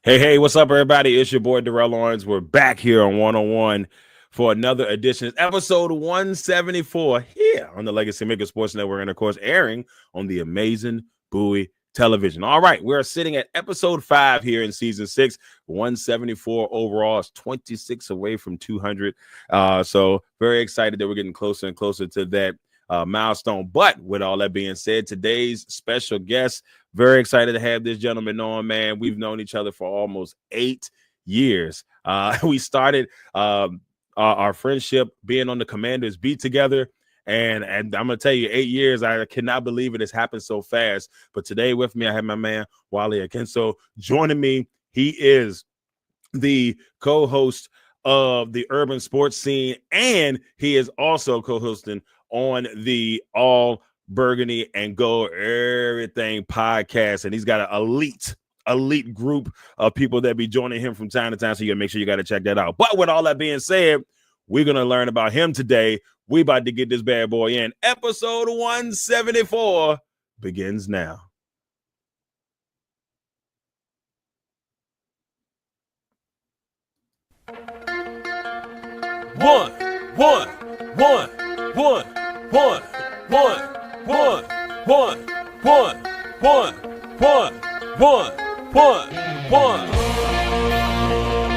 Hey, what's up, everybody? It's your boy, Darrell Owens. We're back here on 101 for another edition. It's episode 174 here on the Legacy Maker Sports Network and, of course, airing on the amazing Bowie Television. All right, we're sitting at episode 5 here in season 6, 174 overall. It's 26 away from 200. So very excited that we're getting closer and closer to that milestone. But with all that being said, today's special guest, very excited to have this gentleman on, man. We've known each other for almost 8 years. We started our friendship being on the Commanders beat together. And I'm going to tell you, 8 years, I cannot believe it has happened so fast. But today with me, I have my man, Wole Akinso, joining me. He is the co-host of the Urban Sports Scene, and he is also co-hosting on the All Burgundy and Go Errrything podcast. And he's got an elite group of people that be joining him from time to time. So you got to make sure you got to check that out. But with all that being said, we're going to learn about him today. We about to get this bad boy in. Episode 174 begins now. One.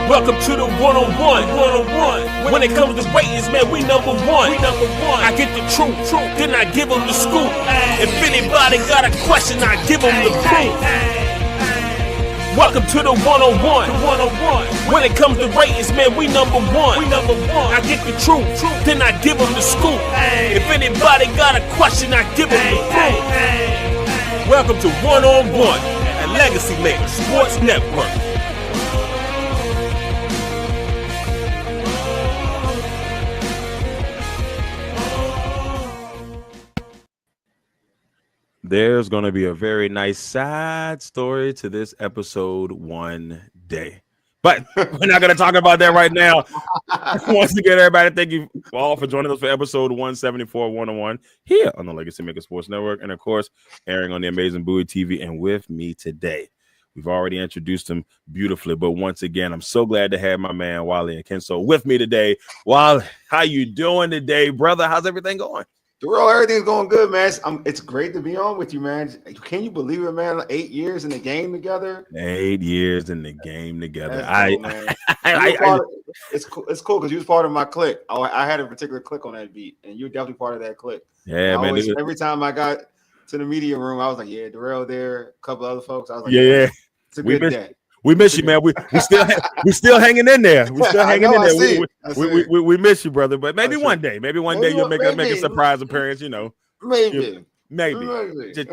Welcome to the 101. When it comes to ratings, man, we number one. I get the truth, then I give them the scoop. If anybody got a question, I give them the proof. Welcome to the 101. When it comes to ratings, man, we number one. I get the truth, then I give them the scoop. If anybody got a question, I give them the proof. Welcome to 101 at Legacy Maker Sports Network. There's going to be a very nice side story to this episode one day. But we're not going to talk about that right now. Once again, everybody, thank you all for joining us for episode 174 101 here on the Legacy Maker Sports Network. And, of course, airing on the amazing Bowie TV. And with me today, we've already introduced him beautifully. But once again, I'm so glad to have my man, Wole Akinso, with me today. Wole, how you doing today, brother? How's everything going? Darrell, everything's going good, man. It's great to be on with you, man. Can you believe it, man? 8 years in the game together. 8 years in the game together. Cool, man. It's cool because you was part of my clique. I had a particular clique on that beat, and you're definitely part of that clique. Yeah, man. Every time I got to the media room, I was like, "Yeah, Darrell there." A couple other folks. I was like, "Yeah, it's a good day." We miss you, man. We still hanging in there. We still hanging in there. We miss you, brother. But maybe one day you'll make a surprise appearance. You know, maybe just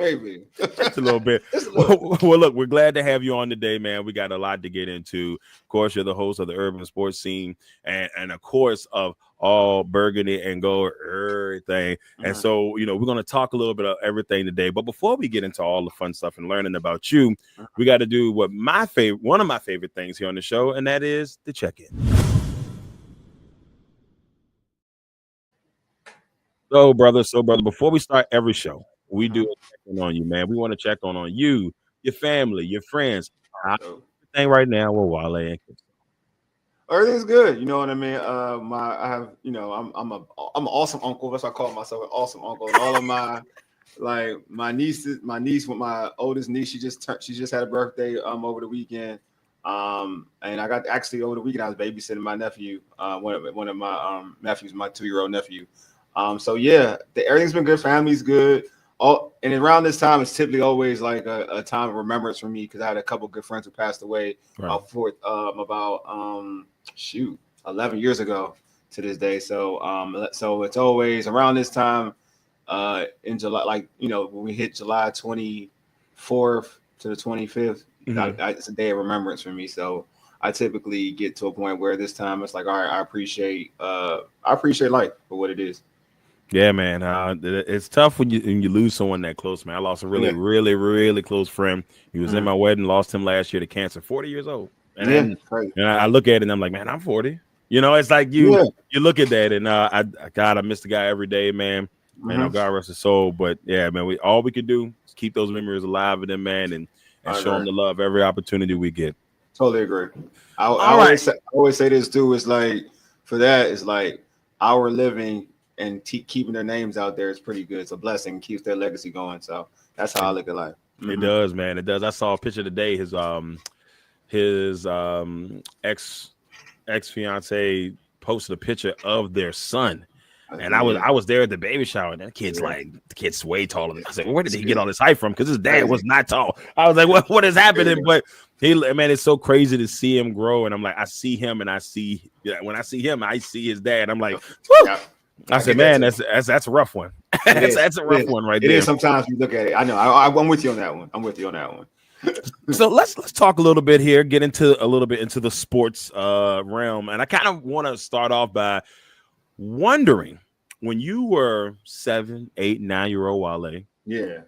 a little bit. Well, look, we're glad to have you on today, man. We got a lot to get into. Of course, you're the host of the Urban Sports Scene, and of course of All Burgundy and Go Errrything. And so, we're going to talk a little bit of everything today. But before we get into all the fun stuff and learning about you, we got to do one of my favorite things here on the show, and that is the check-in. So, brother, before we start every show, we do a check-in on you, man. We want to check on you, your family, your friends. Everything right now with Wole and everything's good. You know what I mean? I'm an awesome uncle. That's why I call myself an awesome uncle. And all of my niece with my oldest niece, she just had a birthday over the weekend. And I got actually over the weekend I was babysitting my nephew, one of my nephews, my 2-year-old nephew. So yeah, everything's been good. Family's good. And around this time, it's typically always like a time of remembrance for me because I had a couple of good friends who passed away about 11 years ago to this day. So so it's always around this time in July, like when we hit July 24th to the 25th. It's a day of remembrance for me. So I typically get to a point where this time it's like, all right, I appreciate life for what it is. Yeah, man. It's tough when you lose someone that close, man. I lost a really close friend. He was in my wedding, lost him last year to cancer, 40 years old. And I look at it and I'm like, man, I'm 40. It's like you look at that and I miss the guy every day, man. God rest his soul. But yeah, man, all we could do is keep those memories alive with him, man, and show him the love every opportunity we get. Totally agree. I All right. always say this too. It's like for that, it's like our living and keeping their names out there is pretty good. It's a blessing. Keeps their legacy going. So that's how I look at life. It does, man. It does. I saw a picture today. His ex fiance posted a picture of their son. And I was there at the baby shower, and that kid's the kid's way taller than me. I said, where did he get all this height from? Because his dad was not tall. I was like, what is happening? But it's so crazy to see him grow. And I'm like, I see him, and when I see him, I see his dad. I'm like, woo! Yeah. I said, man, that's a rough one. That's a rough one right there. It is sometimes you look at it. I know. I'm with you on that one. So let's talk a little bit here, get into the sports realm. And I kind of want to start off by wondering, when you were 7, 8, 9-year-old Wale,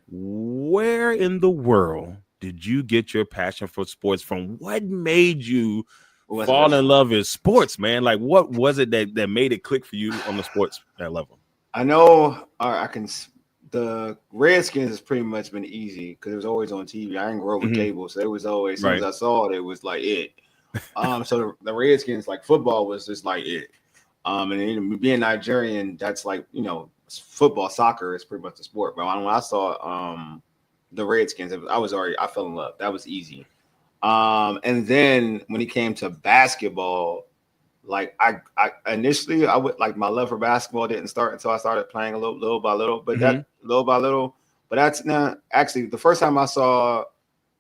where in the world did you get your passion for sports from? What made you fall in love with sports, man? Like, what was it that made it click for you on the sports level? I know the Redskins has pretty much been easy because it was always on TV. I didn't grow up with cable, so it was always, as soon as I saw it, it was like it. So the Redskins, like football was just like it. And then being Nigerian, that's like, football, soccer is pretty much the sport. But when I saw the Redskins, I fell in love. That was easy. And then when it came to basketball, like I initially my love for basketball didn't start until I started playing a little by little. But that's not actually the first time I saw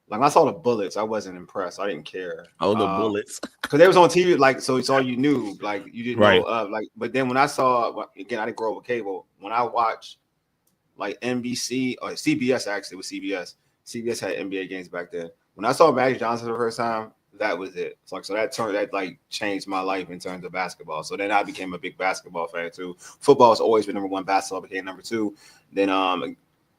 the Bullets, I wasn't impressed. I didn't care. Oh, the Bullets. Because they was on TV, so it's all you knew. Like you didn't know of. But then when I saw, again, I didn't grow up with cable. When I watched like NBC or CBS, actually it was CBS. CBS had NBA games back then. When I saw Magic Johnson the first time, that was it. So that changed my life in terms of basketball. So then I became a big basketball fan too. Football has always been number one. Basketball became number two. Then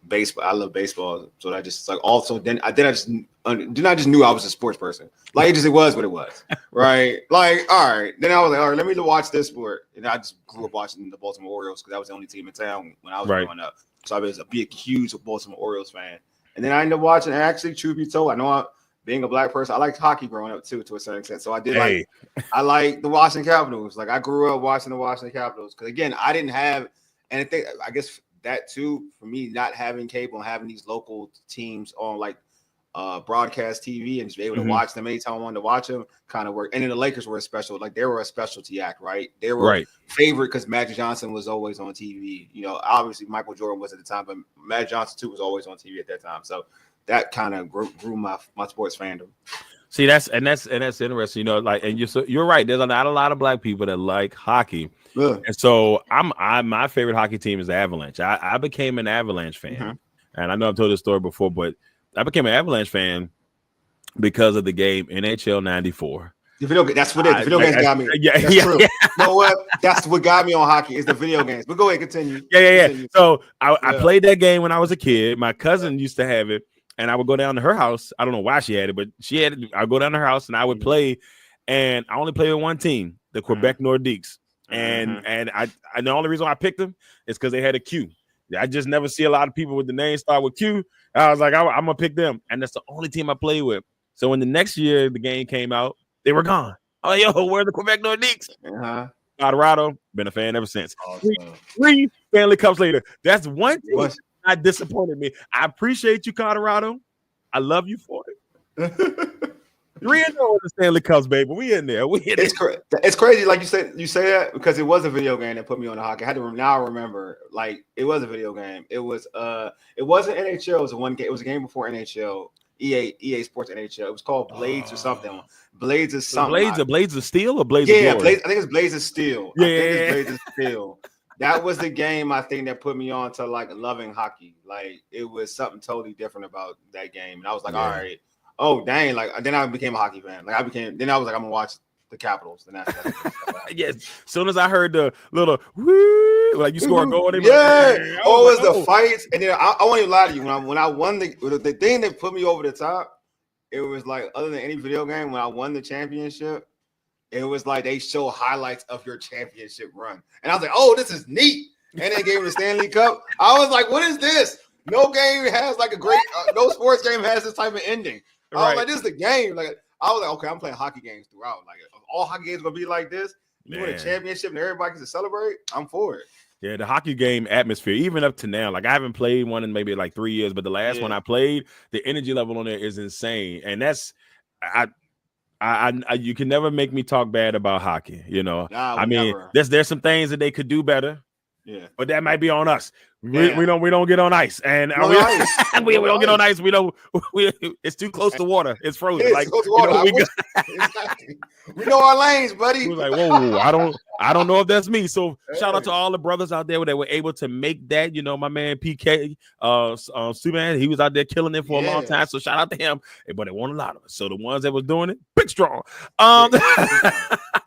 baseball. I love baseball. So I just also then I just knew I was a sports person. Like it was what it was, right? Like all right. Then I was like, all right, let me watch this sport. And I just grew up watching the Baltimore Orioles because that was the only team in town when I was growing up. So I was a huge Baltimore Orioles fan. And then I ended up watching. Actually, truth be told, I know being a black person, I liked hockey growing up too, to a certain extent. So I did I like the Washington Capitals. Like I grew up watching the Washington Capitals because again, I didn't have anything. I guess that too for me, not having cable and having these local teams on broadcast TV and just be able to watch them anytime I wanted to watch them kind of worked. And then the Lakers were they were a specialty act, right? They were favorite because Magic Johnson was always on TV. Obviously Michael Jordan was at the time, but Magic Johnson too was always on TV at that time. So that kind of grew my sports fandom. See, that's interesting. And you're right. There's not a lot of black people that like hockey, and so my favorite hockey team is the Avalanche. I became an Avalanche fan, and I know I've told this story before, but I became an Avalanche fan because of the game NHL '94. The video that's what it is. The video games got me. That's true. You know what? That's what got me on hockey is the video games. But go ahead, continue. Continue. So I played that game when I was a kid. My cousin used to have it. And I would go down to her house. I don't know why she had it, but she had it. I'd go down to her house and I would play. And I only played with one team, the Quebec Nordiques. And the only reason I picked them is because they had a Q. I just never see a lot of people with the name start with Q. I was like, I'm going to pick them. And that's the only team I played with. So when the next year the game came out, they were gone. Oh, where are the Quebec Nordiques? Colorado, been a fan ever since. Awesome. Three Stanley Cups later. That's one team. That disappointed me. I appreciate you, Colorado. I love you for it. 3-0 in the Stanley Cups, baby. We in there. It's crazy, like you say that because it was a video game that put me on the hockey. I had to now remember, like it was a video game. It was it wasn't NHL. It was one game. It was a game before NHL. EA Sports NHL. It was called Blades or something. Blades of something. Blades of Steel or Blades of Glory? I think it's Blades of Steel. I think it's Blades of Steel. That was the game I think that put me on to loving hockey. Like it was something totally different about that game. And I was like, all right, oh dang. Then I became a hockey fan. I was like, I'm gonna watch the Capitals. And that's yes. As soon as I heard the little woo, like you score a goal. It was the fights. And then I won't even lie to you. When I won the thing that put me over the top, it was like other than any video game, when I won the championship, it was like they show highlights of your championship run. And I was like, oh, this is neat. And they gave me the Stanley Cup. I was like, what is this? No game has a great, no sports game has this type of ending. I was like, this is the game. Like, I was like, okay, I'm playing hockey games throughout. Like, all hockey games gonna be like this. You win a Man. championship and everybody gets to celebrate. I'm for it. Yeah, the hockey game atmosphere, even up to now, like I haven't played one in maybe like 3 years, but the last one I played, the energy level on there is insane, and that's you can never make me talk bad about hockey. You know, Nah, I mean, never. there's some things that they could do better. Yeah, but that might be on us. We don't get on ice, and we don't get on ice. It's too close to water. It's frozen. It's like close to water. We know our lanes, buddy. We was like, whoa, I don't know if that's me. So shout out to all the brothers out there that were able to make that. You know, my man PK, Superman, he was out there killing it for a long time. So shout out to him. But it wasn't a lot of us. So the ones that was doing it, big strong.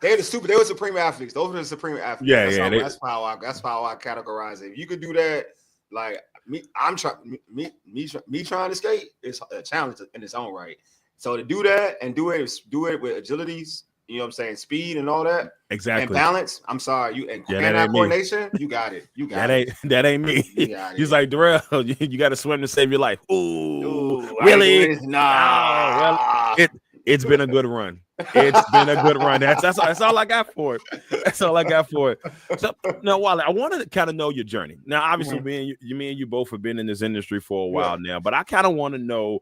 They were supreme athletes. Those were the supreme athletes. That's how I categorize it. If you could do that, like me trying to skate is a challenge in its own right. So to do that and do it with agilities, you know what I'm saying, speed and all that, exactly, and balance. I'm sorry, and coordination. You got it. That ain't me. He's like, Darrell, you got to swim to save your life. Ooh really? Nah. Well, it's been a good run. It's been a good run. That's all I got for it. That's all I got for it. So now, Wally, I wanted to kind of know your journey. Now, obviously, me and you both have been in this industry for a while now, but I kind of want to know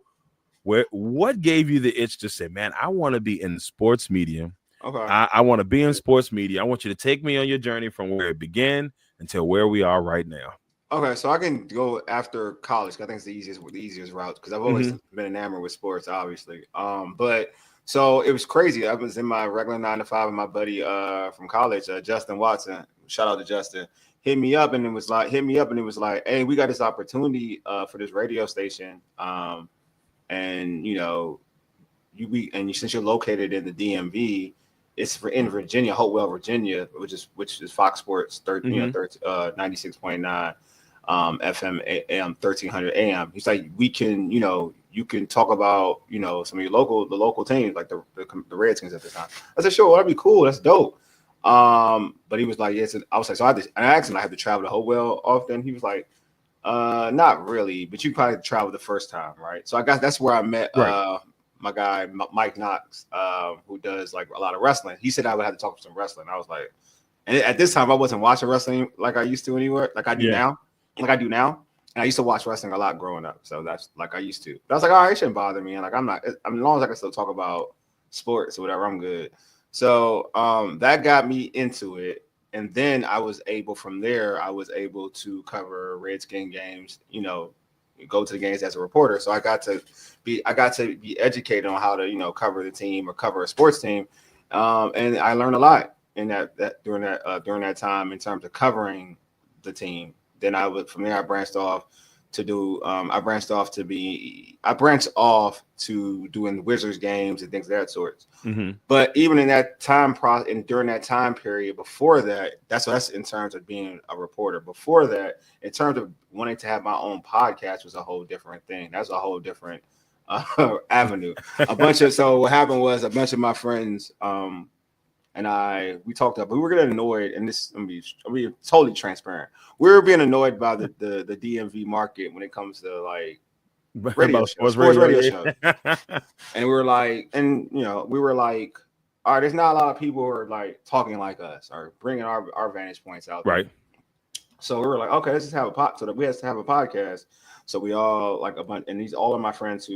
what gave you the itch to say, man, I want to be in sports media. Okay. I want to be in sports media. I want you to take me on your journey from where it began until where we are right now. Okay, so I can go after college. I think it's the easiest route because I've always been enamored with sports, obviously. But so it was crazy. I was in my regular 9-to-5 with my buddy from college, Justin Watson. Shout out to Justin. Hit me up and it was like, hey, we got this opportunity for this radio station. And you know, since you're located in the DMV, it's in Virginia, Hopewell, Virginia, which is Fox Sports 96.9 FM AM 1300 AM. He's like, we can, you can talk about, some of the local teams like the Redskins at the time. I said, sure, that'd be cool. That's dope. But he was like, yes. I was like, so I asked him, I have to travel to Hopewell often. He was like, not really, but you probably travel the first time, right? So I guess that's where I met my guy Mike Knox, who does like a lot of wrestling. He said I would have to talk some wrestling. I was like, and at this time I wasn't watching wrestling like I used to anywhere, like I do now. And I used to watch wrestling a lot growing up, so that's like I used to. But I was like, all right, it shouldn't bother me. And like as long as I can still talk about sports or whatever, I'm good. So that got me into it. And then I was able to cover Redskin games, go to the games as a reporter. So I got to be educated on how to, cover the team or cover a sports team. And I learned a lot in during that time in terms of covering the team. Then I branched off to doing Wizards games and things of that sort. Mm-hmm. But even in that time and during that time period before that, that's in terms of being a reporter. Before that, in terms of wanting to have my own podcast was a whole different thing. That's a whole different avenue. So what happened was a bunch of my friends and we talked about, we were getting annoyed, and this I'm being totally transparent. We were being annoyed by the DMV market when it comes to like sports radio shows. And we were like, all right, there's not a lot of people who are like talking like us or bringing our vantage points out there. Right. So we were like, okay, let's just have a we had to have a podcast. So we all like a bunch, and these all of my friends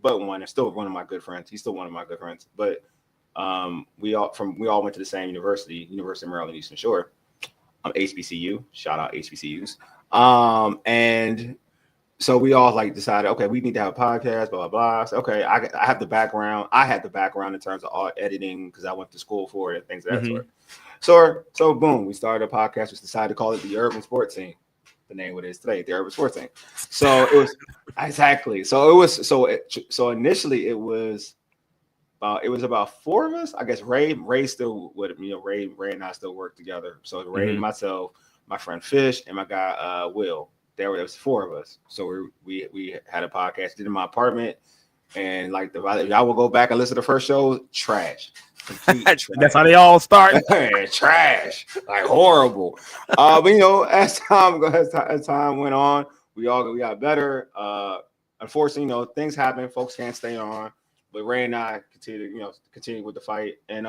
but one is still one of my good friends. He's still one of my good friends, but we all went to the same University of Maryland Eastern Shore. HBCU, shout out HBCUs. And so we all like decided, okay, we need to have a podcast, blah, blah, blah. So, okay, I have the background. I had the background in terms of all editing because I went to school for it and things of that sort. So boom, we started a podcast. We decided to call it the Urban Sports Team. The name it is today, the Urban Sports Team. So it was exactly. So initially it was about four of us. I guess Ray still would, Ray and I still work together. So Ray, myself, my friend Fish, and my guy Will. There was four of us. So we had a podcast, did it in my apartment, and like I will go back and listen to the first show. Trash. Trash. That's how they all start. Trash, like horrible. But as time went on, we got better. Unfortunately, things happen. Folks can't stay on. but Ray and I continue with the fight, and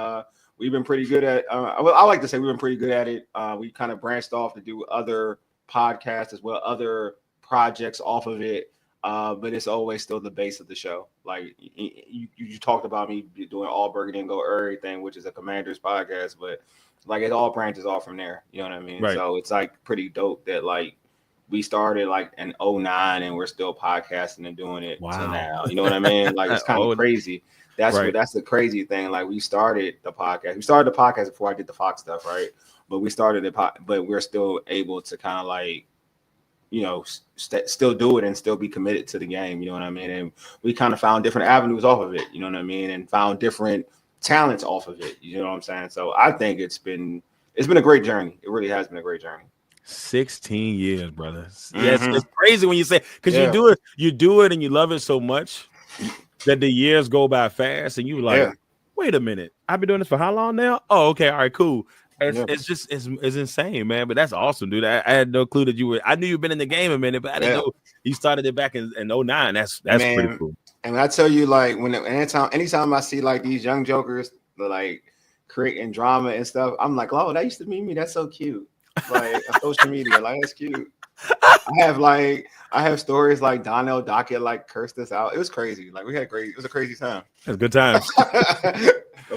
we've been pretty good at. Well, I like to say we've been pretty good at it. We kind of branched off to do other podcasts as well, other projects off of it. But it's always still the base of the show. Like you talked about me doing all Burgundy and Go Errrything, which is a Commanders podcast, but like it all branches off from there. You know what I mean? Right. So it's like pretty dope that like we started like in 2009 and we're still podcasting and doing it till now. You know what I mean? Like it's kind of crazy. That's the crazy thing. Like we started the podcast. We started the podcast before I did the Fox stuff, right? But we started it, but we're still able to kind of like, still do it and still be committed to the game. You know what I mean? And we kind of found different avenues off of it. You know what I mean? And found different talents off of it. You know what I'm saying? So I think it's been a great journey. It really has been a great journey. 16 years, brother. Yes, it's crazy when you say, because you do it and you love it so much that the years go by fast and you like, wait a minute, I've been doing this for how long now? Oh, okay, all right, cool. It's just it's insane, man. But that's awesome, dude. I had no clue that you were. I knew you've been in the game a minute, but I didn't know you started it back in 2009. That's pretty cool. And when I tell you, like, anytime I see like these young jokers like creating drama and stuff, I'm like, oh, that used to be me. That's so cute. Like on social media, like that's cute. I have stories like Donnell Dockett like cursed us out. It was crazy. Like it was a crazy time. It was a good time.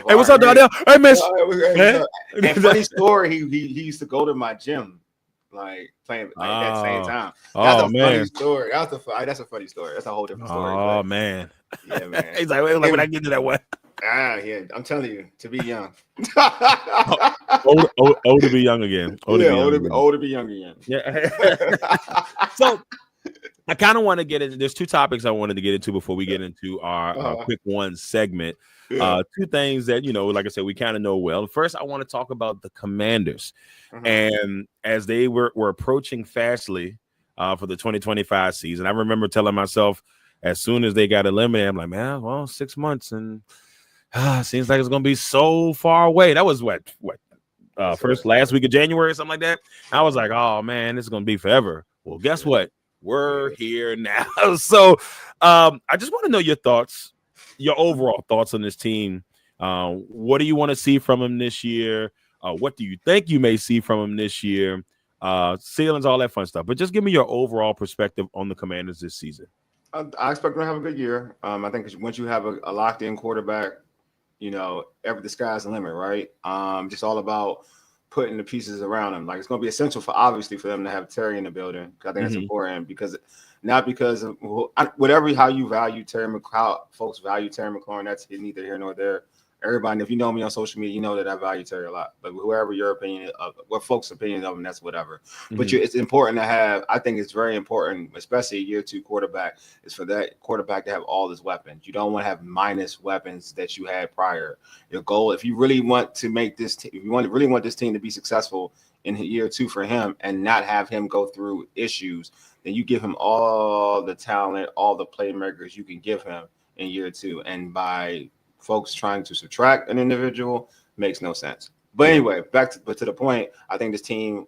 Hey, what's up, Donnell? Hey, miss. And funny story, he used to go to my gym, like playing like that same time. That's funny story. That's a funny story. That's a whole different story. Oh man. Yeah, man. He's like, when I get to that one. Yeah, I'm telling you, to be young. old to be young again. Old to be young again. Yeah. So I kind of want to get into. There's two topics I wanted to get into before we get into our quick one segment. Two things that, like I said, we kind of know well. First, I want to talk about the Commanders. And as they were approaching fastly for the 2025 season, I remember telling myself as soon as they got eliminated, I'm like, man, well, 6 months and seems like it's going to be so far away. That was last week of January or something like that. I was like, oh, man, this is going to be forever. Well, guess what? We're here now. So I just want to know your thoughts. Your overall thoughts on this team. What do you want to see from them this year? What do you think you may see from them this year? Ceilings, all that fun stuff. But just give me your overall perspective on the Commanders this season. I expect them to have a good year. I think once you have a locked-in quarterback, the sky's the limit, right? Just all about putting the pieces around them. Like it's going to be essential obviously for them to have Terry in the building. I think that's important not because of how you value Terry McLaurin, how folks value Terry McLaurin. That's neither here nor there. Everybody, if you know me on social media, you know that I value Terry a lot. But whoever your opinion of what folks' opinion of him, that's whatever. But it's important to have. I think it's very important, especially a year 2 quarterback, is for that quarterback to have all his weapons. You don't want to have minus weapons that you had prior. Your goal, if you really want to make this, if you really want this team to be successful in year 2 for him, and not have him go through issues, then you give him all the talent, all the playmakers you can give him in year 2, and by folks trying to subtract an individual makes no sense. But anyway, back to the point. I think this team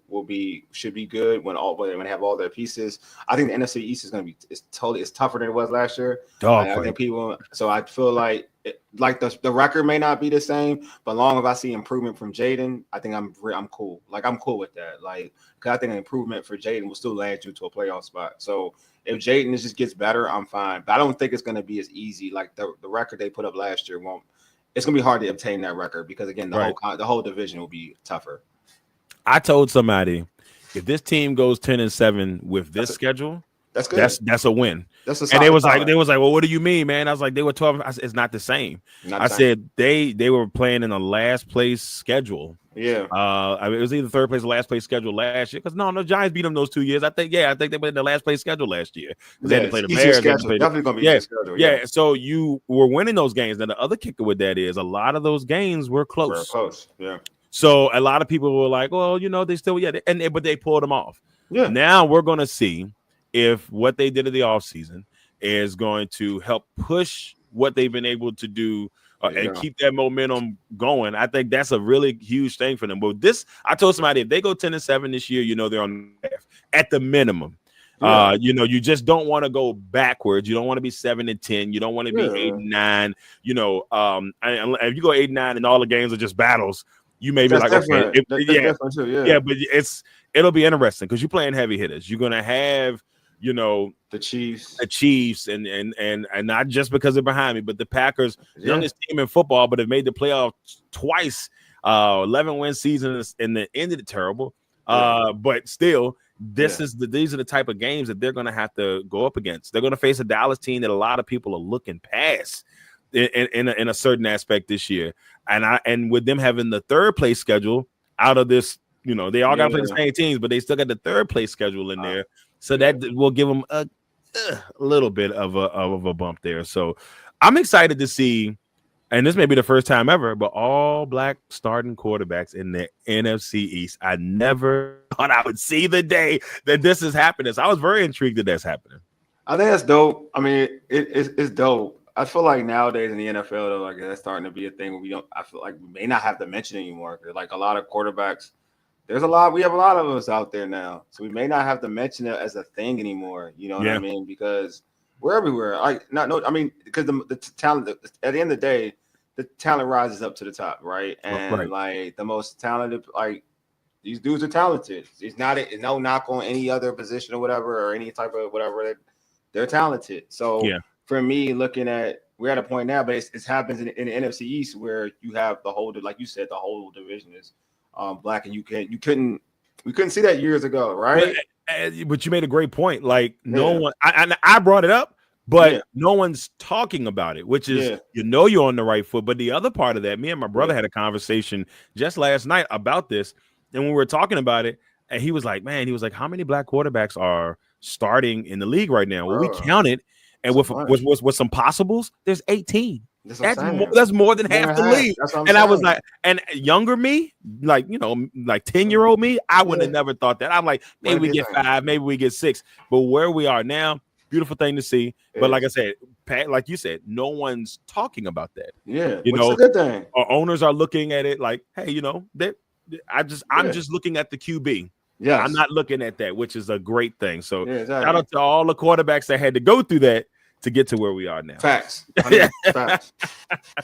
should be good when they have all their pieces. I think the NFC East is going to be it's tougher than it was last year. I think people. So I feel like the record may not be the same, but long as I see improvement from Jaden, I think I'm cool. Like I'm cool with that. Like because I think an improvement for Jaden will still land you to a playoff spot. So if Jaden just gets better, I'm fine. But I don't think it's going to be as easy. Like the record they put up last year won't. It's going to be hard to obtain that record because, again, the whole division will be tougher. I told somebody, if this team goes 10-7 with this schedule, that's good. That's a win. And they was like, well, what do you mean, man? I was like, they were 12. It's not the same. Said they were playing in a last place schedule. Yeah. It was either third place or last place schedule last year. Because no, Giants beat them those 2 years. I think they were in the last place schedule last year. They had to play the Bears. Definitely going to be easy schedule. Yeah. So you were winning those games. Now the other kicker with that is a lot of those games were close. Yeah. So a lot of people were like, well, they still but they pulled them off. Yeah. Now we're going to see if what they did in the offseason is going to help push what they've been able to do and keep that momentum going. I think that's a really huge thing for them. But I told somebody, if they go 10-7 this year, they're on the path at the minimum. Yeah. You just don't want to go backwards. You don't want to be 7-10. You don't want to be 8-9. And if you go 8-9 and all the games are just battles, you may be That's like, different. okay, That's different too. yeah, but it'll be interesting because you're playing heavy hitters. You're gonna have, the Chiefs, and not just because they're behind me, but the Packers, youngest team in football, but have made the playoffs twice. 11-win season, and the ended it terrible. But still, these are the type of games that they're going to have to go up against. They're going to face a Dallas team that a lot of people are looking past in a certain aspect this year. And with them having the third place schedule out of this, they all got to play the same teams, but they still got the third place schedule in there. So that will give them a little bit of a bump there. So I'm excited to see, and this may be the first time ever, but all black starting quarterbacks in the NFC East. I never thought I would see the day that this is happening. So I was very intrigued that that's happening. I think that's dope. I mean, it's dope. I feel like nowadays in the NFL, though, like that's starting to be a thing where I feel like we may not have to mention anymore. Like a lot of quarterbacks, we have a lot of us out there now. So we may not have to mention it as a thing anymore. You know what I mean? Because we're everywhere. Because the talent, at the end of the day, the talent rises up to the top, right? And like the most talented, like these dudes are talented. It's no knock on any other position or whatever, or any type of whatever. They're talented. So for me, we're at a point now, but it happens in the NFC East where you have like you said, the whole division is black, and we couldn't see that years ago, right? But you made a great point. Like no one, I brought it up, but no one's talking about it, which is you're on the right foot. But the other part of that, me and my brother had a conversation just last night about this, and when we were talking about it, and he was like, how many black quarterbacks are starting in the league right now? Well, we counted, and with some possibles, there's 18. That's more than half the league. And I was like, and younger me, like 10-year-old me, I would have never thought that. I'm like, maybe we get 5, maybe we get 6. But where we are now, beautiful thing to see. But like I said, Pat, like you said, no one's talking about that. Yeah, which is a good thing. Our owners are looking at it like, hey, I'm just looking at the QB. Yeah, I'm not looking at that, which is a great thing. So shout out to all the quarterbacks that had to go through that to get to where we are now. Facts. Facts.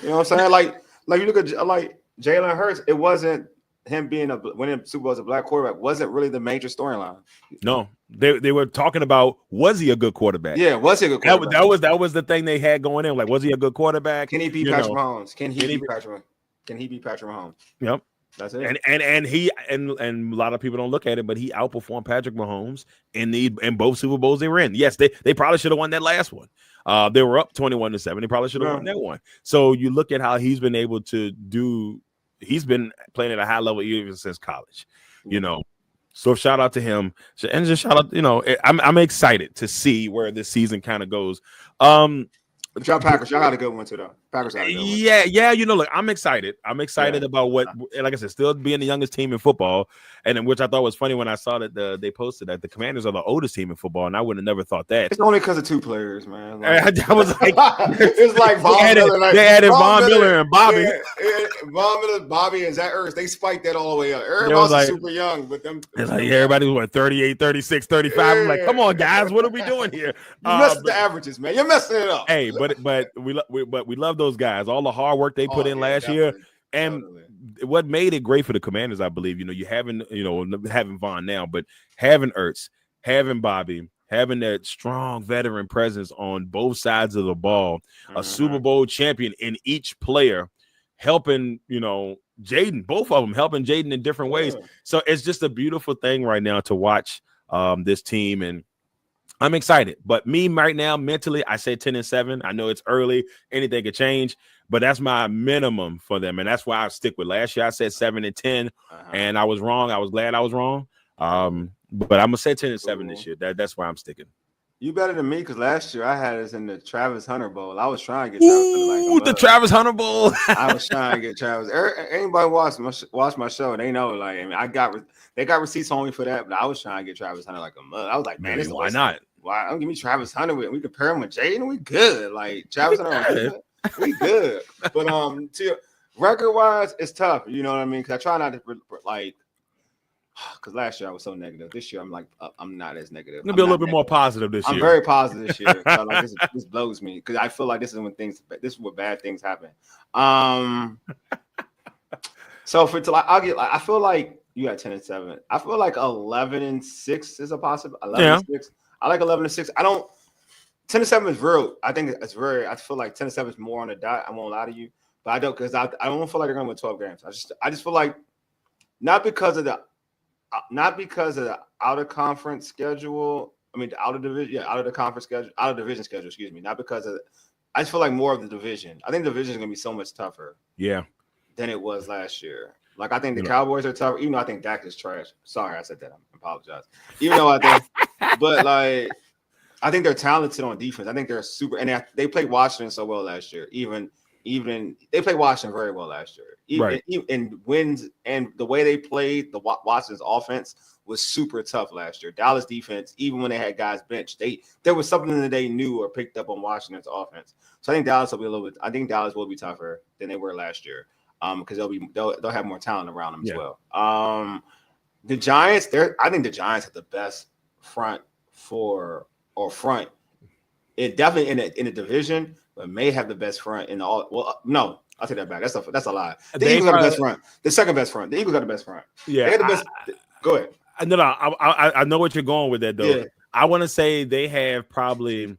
You know what I'm saying? Like you look at like Jalen Hurts, it wasn't him winning Super Bowl as a black quarterback wasn't really the major storyline. No, they were talking about, was he a good quarterback? Yeah, was he a good quarterback? That was the thing they had going in. Like, was he a good quarterback? Can he beat Patrick Mahomes? Can he beat Patrick Mahomes? Yep. That's it. And he and a lot of people don't look at it, but he outperformed Patrick Mahomes in both Super Bowls they were in. Yes, they probably should have won that last one. They were up 21-7. They probably should have won that one. So you look at how he's been able to do. He's been playing at a high level even since college. So shout out to him, and just shout out. I'm excited to see where this season kind of goes. Y'all Packers, y'all got a good one too, though. Packers got a good one. Yeah. Look, I'm excited. I'm excited about what, like I said, still being the youngest team in football, and which I thought was funny when I saw that they posted that the Commanders are the oldest team in football, and I would have never thought that. It's only because of 2 players, man. I was like, it's like Von Miller. They added Von Miller and Bobby. Von Miller, Bobby, and Zach Ertz. They spiked that all the way up. Everybody's like, super young, but them. It's like everybody was 38, 36, 35. I'm like, come on, guys, what are we doing here? You messed the averages, man. You're messing it up. But we love those guys. All the hard work they put in last year, and what made it great for the Commanders, I believe. You having Vaughn now, but having Ertz, having Bobby, having that strong veteran presence on both sides of the ball, a Super Bowl champion in each player, helping Jaden, both of them helping Jaden in different ways. So it's just a beautiful thing right now to watch this team, and I'm excited. But me right now, mentally, I say 10-7. I know it's early. Anything could change, but that's my minimum for them. And that's why I stick with last year. I said 7-10, and I was wrong. I was glad I was wrong. But I'm going to say 10-7 this year. That's why I'm sticking. You better than me, because last year I had us in the Travis Hunter Bowl. I was trying to get Travis Hunter. The Travis Hunter Bowl. I was trying to get Travis. Anybody watch my show, they know. Like, I mean, they got receipts on me for that, but I was trying to get Travis Hunter like a month. I was like, man, why not? Why don't give me Travis Hunter with? We compare him with Jaden. We good. Like Travis Hunter, we good. But to record wise, it's tough. You know what I mean? Because I try not to because last year I was so negative. This year I'm like I'm not as negative. You'll I'm be a not little bit more positive this I'm year. very positive this year. Like this blows me because I feel like this is where bad things happen. So I feel like you got 10-7. I feel like 11-6 is a possible 11-6. I like 11-6. I don't 10-7 is real. I think it's very. I feel like 10-7 is more on the dot. I won't lie to you, but I don't because I don't feel like they're gonna win 12 games. I just feel like not because of the out of conference schedule. I mean, out of the conference schedule, out of division schedule. Excuse me. Not because of. I just feel like more of the division. I think the division is gonna be so much tougher. Yeah. Than it was last year. Like I think the Cowboys are tougher. Even though I think Dak is trash. Sorry, I said that. I apologize. Even though I think, but like. I think they're talented on defense. I think they're super, and they played Washington so well last year. Even they played Washington very well last year. Right. And wins and the way they played the Washington's offense was super tough last year. Dallas defense, even when they had guys benched, there was something that they knew or picked up on Washington's offense. So I think Dallas will be a little bit. I think Dallas will be tougher than they were last year. Because they'll have more talent around them as well. The Giants, I think the Giants have the best front it definitely in the division, but may have the best front in all. Well, no, I'll take that back. That's a lie. The Eagles got the best front. The second best front. The Eagles got the best front. Yeah, they got the best. Go ahead. No, I know what you're going with that though. Yeah. I want to say they have probably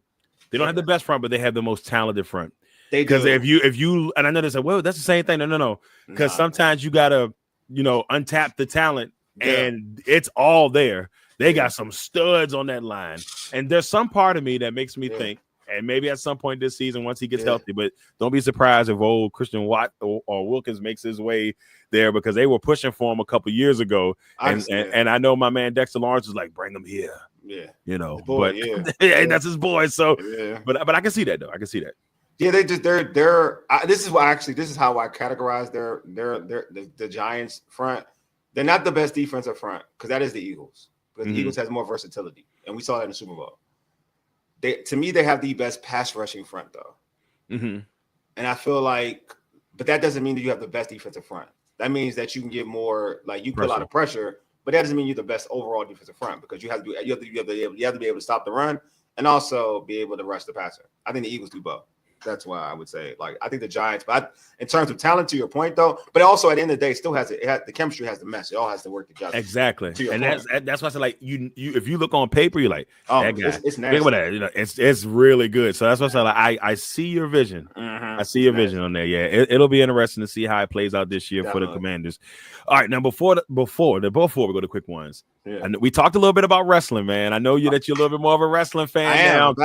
they don't have the best front, but they have the most talented front. They because if you and I know they say, well, that's the same thing. No, because sometimes you gotta untap the talent and it's all there. They got some studs on that line. And there's some part of me that makes me think, and maybe at some point this season, once he gets healthy, but don't be surprised if old Christian Watt or Wilkins makes his way there because they were pushing for him a couple years ago. And I know my man Dexter Lawrence was like, bring him here. Yeah. But that's his boy. So, but I can see that though. I can see that. Yeah, this is how I categorize the Giants front. They're not the best defensive front because that is the Eagles. Because the Eagles has more versatility, and we saw that in the Super Bowl. To me, they have the best pass rushing front, though. Mm-hmm. And I feel like, but that doesn't mean that you have the best defensive front. That means that you can get more, like you put a lot of pressure, but that doesn't mean you're the best overall defensive front because you have to be able to stop the run and also be able to rush the passer. I think the Eagles do both. That's why I would say, like, I think the Giants, but in terms of talent, to your point, though, but also at the end of the day, it still has the chemistry has to mesh. It all has to work together. Exactly. And that's why I said, like, you if you look on paper, you're like, that guy. It's nasty. It's really good. So that's why I said, like, I see your vision. Mm-hmm. I see your vision on there. Yeah, it'll be interesting to see how it plays out this year for the Commanders. All right, now before we go to quick ones, and we talked a little bit about wrestling, man. I know that you're a little bit more of a wrestling fan now.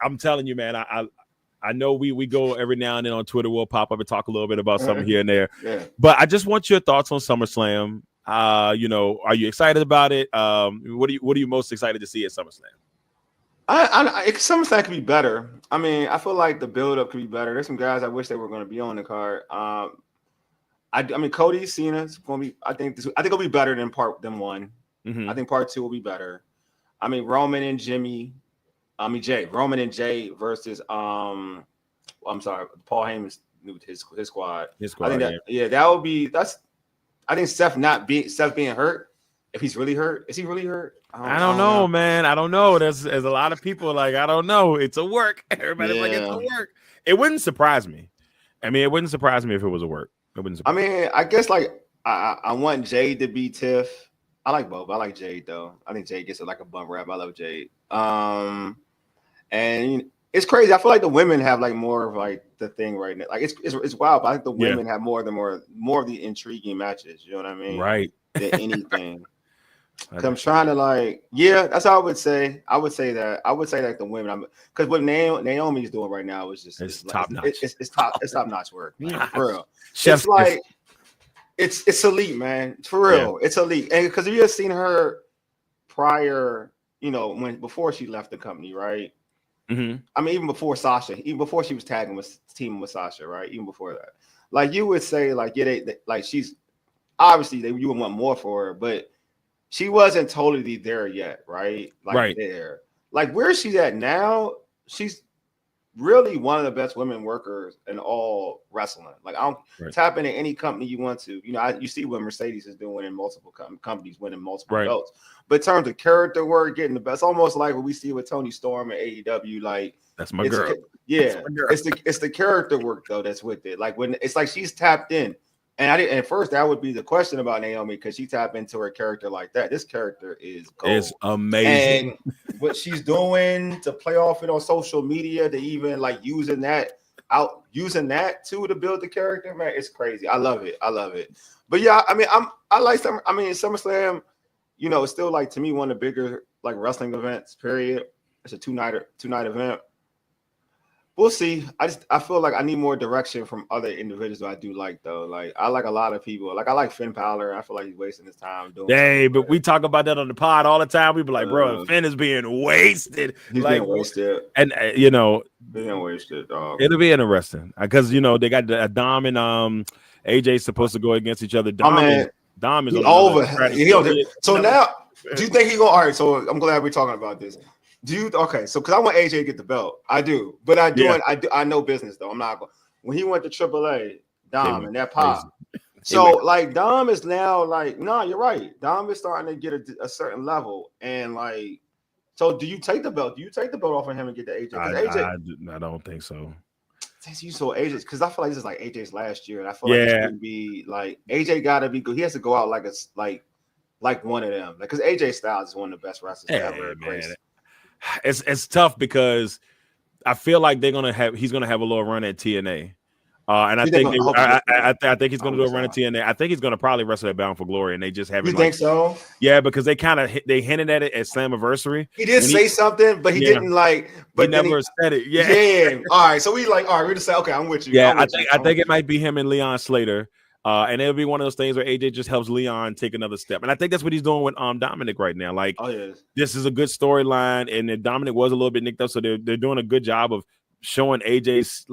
I'm telling you, man. I know we go every now and then on Twitter. We'll pop up and talk a little bit about something here and there. Yeah. But I just want your thoughts on SummerSlam. Are you excited about it? What are you most excited to see at SummerSlam? SummerSlam could be better. I mean, I feel like the build-up could be better. There's some guys I wish they were going to be on the card. I mean, Cody Cena's going to be. I think it'll be better than one. Mm-hmm. I think part 2 will be better. I mean, Roman and Jay versus I'm sorry, Paul Heyman's his squad. I think that would be I think Seth being hurt. If he's really hurt, is he really hurt? I don't know, man. I don't know. There's a lot of people like I don't know. It's a work. Everybody's like it's a work. It wouldn't surprise me. I mean, it wouldn't surprise me if it was a work. I mean, I guess like I want Jade to be Tiff. I like both. I like Jade though. I think Jade gets like a bum rap. I love Jade. And it's crazy. I feel like the women have like more of like the thing right now. Like it's wild, but I think the women have more of the intriguing matches. You know what I mean? Right. Than anything. Because I'm trying to that's how I would say. I would say that like the women. Because what Naomi's doing right now is just it's top notch. It's top notch work, man, for real. It's like it's elite, man. For real, it's elite. And because you have seen her prior, before she left the company, right? Mm-hmm. I mean, even before she was teaming with Sasha, right? Even before that, like you would say, like she's obviously you would want more for her, but she wasn't totally there yet, right? Like there, like where she's at now, she's really one of the best women workers in all wrestling. Like, I don't tap into any company you want to. You know, you see what Mercedes is doing in multiple companies, winning multiple belts. But in terms of character work, getting the best, almost like what we see with Toni Storm and AEW. Like, that's my girl. Yeah, it's the character work though that's with it. Like when it's like she's tapped in. And I didn't at first that would be the question about Naomi because she tapped into her character like that. This character is gold. It's amazing. And what she's doing to play off it on social media, to even like using that too to build the character, man, it's crazy. I love it. But yeah, I mean, SummerSlam, you know, it's still like to me one of the bigger like wrestling events, period. It's a two-night event. We'll see. I feel like I need more direction from other individuals I do like though. Like I like a lot of people. Like I like Finn Balor. I feel like he's wasting his time doing. Hey, but we talk about that on the pod all the time. We be like, bro, Finn is being wasted. He's like, being wasted. And you know, being wasted, dog. It'll be interesting because you know they got Dom and AJ supposed to go against each other. Dom is over. So now, do you think he go? All right. So I'm glad we're talking about this. So because I want AJ to get the belt, I do, but I know business though. I'm not going. When he went to AAA, Dom and that pop. So like Dom is now like, no, you're right. Dom is starting to get a certain level, and like, so do you take the belt? Do you take the belt off of him and get the AJ? I don't think so. You saw AJ because I feel like this is like AJ's last year, and I feel like it should be like AJ got to be good. He has to go out like one of them, because AJ Styles is one of the best wrestlers ever. It's tough because I feel like he's gonna have a little run at TNA, and I think he's gonna do a run at TNA. I think he's gonna probably wrestle at Bound for Glory, and they just haven't. You think so? Yeah, because they hinted at it at Slammiversary. He did say something, but he didn't like. But he never said it. Yeah. All right. So we just say, okay, I'm with you. Yeah, I think it might be him and Leon Slater. And it'll be one of those things where AJ just helps Leon take another step. And I think that's what he's doing with Dominic right now. Like, this is a good storyline, and then Dominic was a little bit nicked up, so they're doing a good job of showing AJ's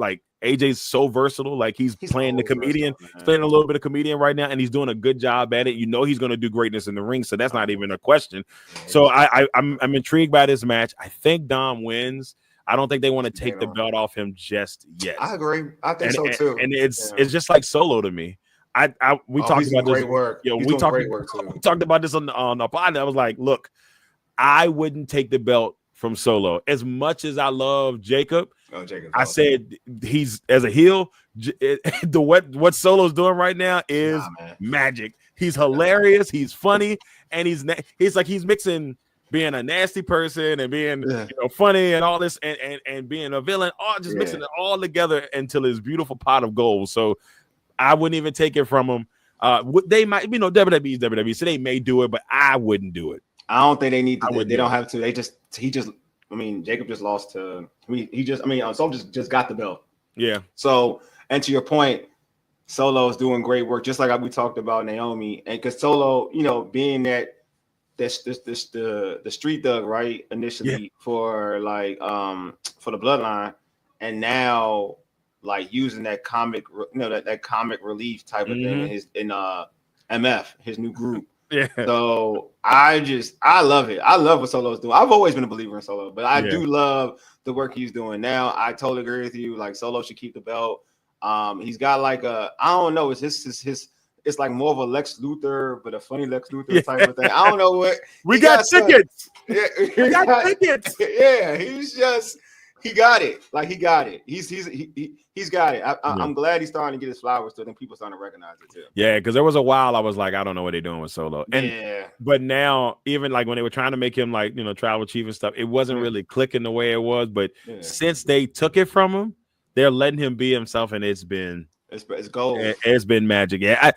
so versatile. Like he's playing the comedian, he's playing a little bit of comedian right now, and he's doing a good job at it. You know he's going to do greatness in the ring, so that's not even a question. So I'm intrigued by this match. I think Dom wins. I don't think they want to take the belt off him just yet. I agree. I think so too. And it's just like Solo to me. We talked about this. We talked about this on the pod. I was like, look, I wouldn't take the belt from Solo as much as I love Jacob. I said he's as a heel. What Solo's doing right now is magic. He's hilarious. He's funny, and he's mixing being a nasty person and being funny and all this and being a villain, all just mixing it all together into this beautiful pot of gold. So I wouldn't even take it from them. They might, WWE's WWE, so they may do it, but I wouldn't do it. I don't think they need to. They don't have to. Jacob just lost to. Solo just got the belt. Yeah. So, and to your point, Solo's doing great work, just like we talked about Naomi, and because Solo, being the street thug, right? Initially for the bloodline, and now like using that comic, that comic relief type of thing in MF, his new group. Yeah. So I love it. I love what Solo's doing. I've always been a believer in Solo, but I do love the work he's doing now. I totally agree with you. Like Solo should keep the belt. He's got like I don't know. It's like more of a Lex Luthor, but a funny Lex Luthor type of thing. I don't know what. We got tickets. Yeah, we got tickets. Yeah, he got it. Like he got it. He's got it. I'm glad he's starting to get his flowers, so then people starting to recognize it too. Yeah, because there was a while I was like, I don't know what they're doing with Solo. But now, even like when they were trying to make him like tribal chief and stuff, it wasn't really clicking the way it was. But since they took it from him, they're letting him be himself, and it's gold. It's been magic. Yeah,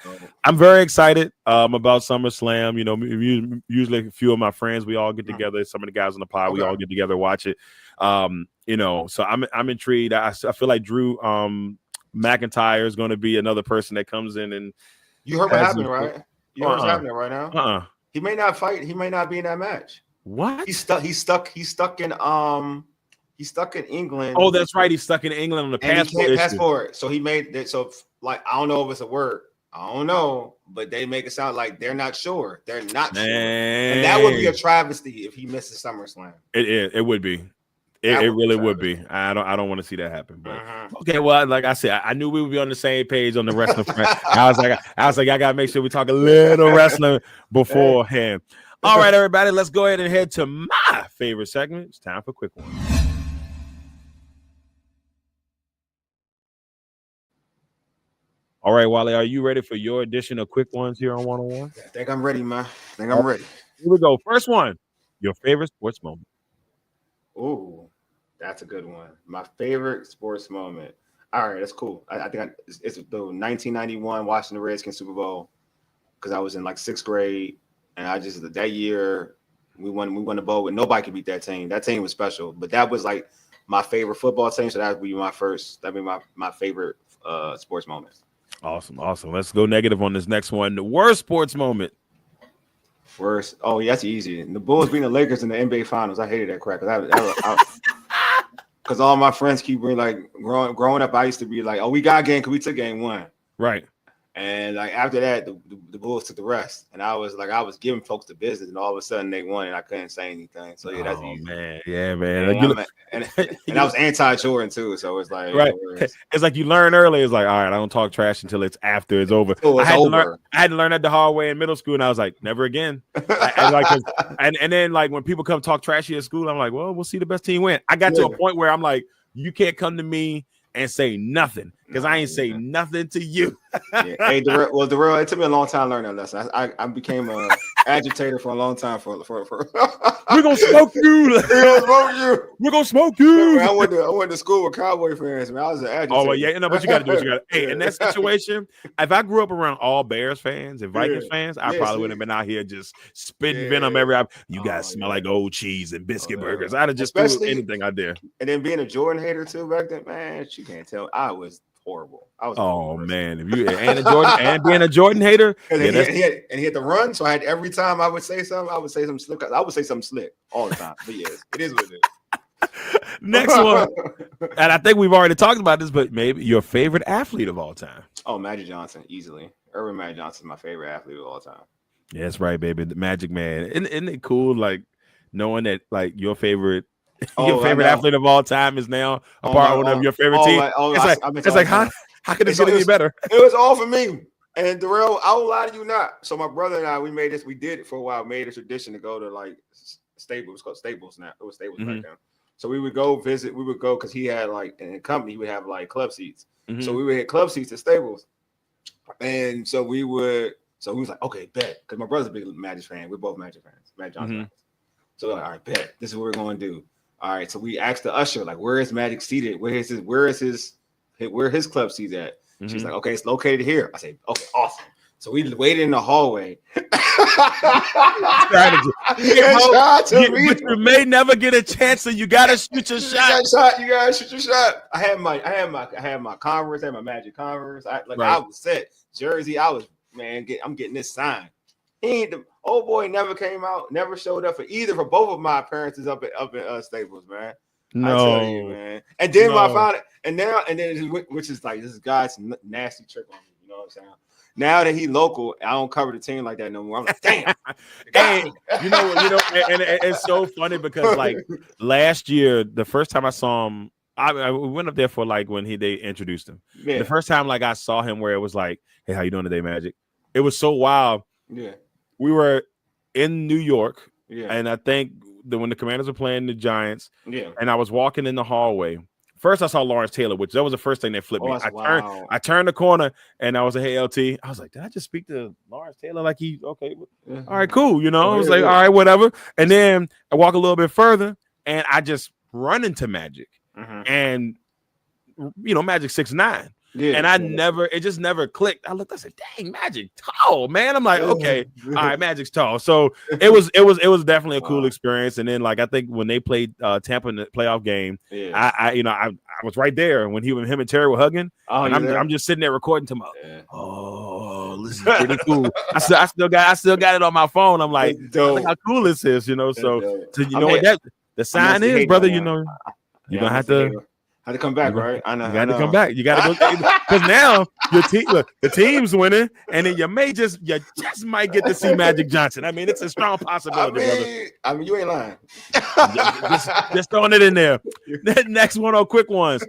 I'm very excited about SummerSlam. Usually a few of my friends, we all get together. Some of the guys on the pod, we all get together, watch it. So I'm intrigued. I feel like Drew McIntyre is going to be another person that comes in and. You heard what happened, right? You heard what's happening right now. He may not fight. He may not be in that match. What? He's stuck in England. Oh, that's right. He's stuck in England on the passport. So he made that. So like, I don't know if it's a word. I don't know, but they make it sound like they're not sure. They're not sure, and that would be a travesty if he misses SummerSlam. It would be. It really would be. I don't want to see that happen. But okay, well, like I said, I knew we would be on the same page on the wrestling front. I was like, I gotta make sure we talk a little wrestling beforehand. All right, everybody, let's go ahead and head to my favorite segment. It's time for quick one. All right, Wally, are you ready for your edition of quick ones here on 101? I think I'm ready, man. I think I'm ready. Here we go. First one, your favorite sports moment. Ooh, that's a good one. My favorite sports moment. All right, that's cool. I think it's the 1991 Washington Redskins Super Bowl, because I was in like 6th grade, and I just that year we won the bowl, and nobody could beat that team. That team was special, but that was like my favorite football team, so that would be my favorite sports moment. Awesome. Let's go negative on this next one. The worst sports moment. Worst. Oh, yeah, that's easy. The Bulls beating the Lakers in the NBA Finals. I hated that crap because all my friends keep being like, growing up, I used to be like, oh, we got a game because we took game 1. Right. And like after that, the Bulls took the rest, and I was giving folks the business, and all of a sudden they won, and I couldn't say anything. So yeah, that's easy. Man, yeah, man. And I was anti-Jordan too, so it's like right. It's like you learn early. It's like, all right, I don't talk trash until it's after it's over. I had to learn that the hard way in middle school, and I was like, never again. and then like when people come talk trashy at school, I'm like, well, we'll see the best team win. I got to a point where I'm like, you can't come to me and say nothing, because I ain't say nothing to you. Yeah. Hey, Darrell, it took me a long time to learn that lesson. I became an agitator for a long time. For We're gonna smoke you. We're gonna smoke you. I went to school with Cowboy fans. Man, I was an agitator. Oh well, yeah, but you gotta do what you gotta. Hey, in that situation, if I grew up around all Bears fans and Vikings fans, I probably wouldn't have been out here just spitting venom every. You guys smell like old cheese and biscuit burgers. I'd have just do anything I dare. And then being a Jordan hater too back then, man, you can't tell. I was horrible. Man, if you and being a Jordan hater, and he had to run, so I had every time I would say something, I would say something slick. I would say something slick all the time. But yes, it is what it is. Next one, and I think we've already talked about this, but maybe your favorite athlete of all time. Oh, Magic Johnson, easily. Magic Johnson is my favorite athlete of all time. Yeah, that's right, baby. The Magic Man. Isn't it cool, like knowing that like your favorite athlete of all time is now a part of your favorite team? It's like how could it get any better? It was all for me. And Darrell, I will lie to you not. So my brother and I, we did it for a while, made a tradition to go to like Staples. It was called Staples now. It was Staples right now. So we would go visit. We would go because he had like in a company, he would have like club seats. So we would hit club seats at Staples. And so he was like, okay, bet. Because my brother's a big Magic fan. We're both Magic fans, Magic Johnson fans. So we're like, all right, bet. This is what we're going to do. All right. So we asked the usher, like, where is Magic seated? Where his club seats at? She's like, okay, it's located here. I say, okay, awesome. So we waited in the hallway. Strategy. But you may never get a chance, so you gotta shoot your shot. You gotta shoot your shot. I had my Converse, I had my Magic Converse. I was set. Jersey, I'm getting this signed. The old boy never came out, never showed up for both of my appearances up in Staples, man. No, I tell you, man. And then I found it, which is like this guy's nasty trick on me. You know what I'm saying? Now that he local, I don't cover the team like that no more. I'm like, damn. Hey, you know, and it's so funny because like last year, the first time I saw him, I went up there for like when they introduced him. Yeah. The first time like I saw him where it was like, hey, how you doing today, Magic? It was so wild. Yeah. We were in New York, and I think when the Commanders were playing the Giants, and I was walking in the hallway. First, I saw Lawrence Taylor, which that was the first thing that flipped me. I turned the corner, and I was a hey LT. I was like, did I just speak to Lawrence Taylor? Like okay, all right, cool. You know, I was like, all right, whatever. And then I walk a little bit further, and I just run into Magic, and Magic 6'9". Yeah, and it just never clicked. I looked, I said, dang, Magic tall, man. I'm like, okay, all right, Magic's tall. So it was definitely a cool experience. And then like I think when they played Tampa in the playoff game, I was right there when him and Terry were hugging. I'm just sitting there recording to my this is pretty cool. I still got it on my phone. I'm like, look how cool this is, So you know what the sign is, brother, you're gonna have to. Had to come back, right? I know. You got to come back. You got to go because now your team, look, the team's winning, and then you just might get to see Magic Johnson. I mean, it's a strong possibility. I mean, you ain't lying. just throwing it in there. Next one on quick ones.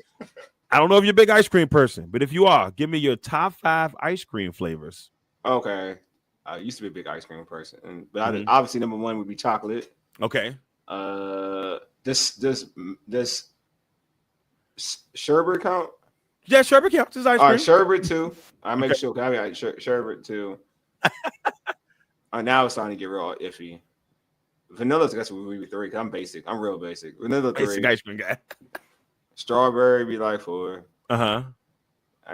I don't know if you're a big ice cream person, but if you are, give me your top 5 ice cream flavors. Okay, I used to be a big ice cream person, but obviously number 1 would be chocolate. Okay. This sherbet count? Yeah, sherbet counts as ice cream. All right, sherbet 2. I make sure. I mean, sherbet 2. Now it's starting to get real iffy. Vanilla, that's what we be 3. Cause I'm basic. I'm real basic. Vanilla 3. Basic ice cream guy. Strawberry be like 4. I